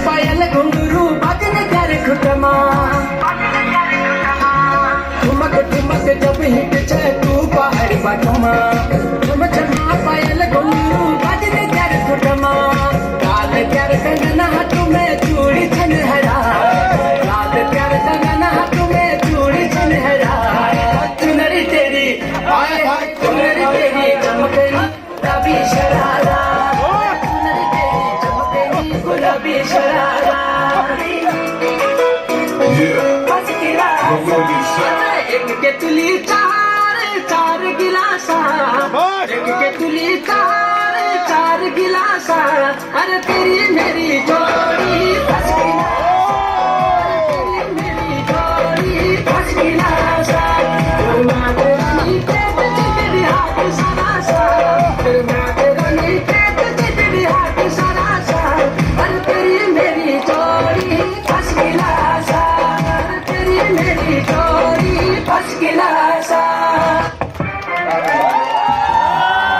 पायल घुंघरू बजने कर घुटमा ठुमक ठुमक जब हिट छे तू पहाड़ बटमा ठुम छमा पायल घुंघरू बजने कर घुटमा काल कर कंगना तुम्हें चूड़ी छनहरा काल कर कंगना तुम्हें चूड़ी छनहरा चुनरी तेरी हाय हाय चुनरी तेरी चमक रही तभी शरारा चुनरी तेरी चमक रही गुलाबी शरारा बस गिरा एक के तुली चार चार गिलासा एक के तुली चार गिलासा अरे तेरी मेरी जोड़ी बस गिला तेरी मेरी जोड़ी बस गिलासा रानी पेट तेरी हाथ सारा सा रानी पेट तेरी हाथ सारा सा अरे तेरी मेरी जोड़ी बस गिलासा तेरी मेरी जोड़ी बस गिलासा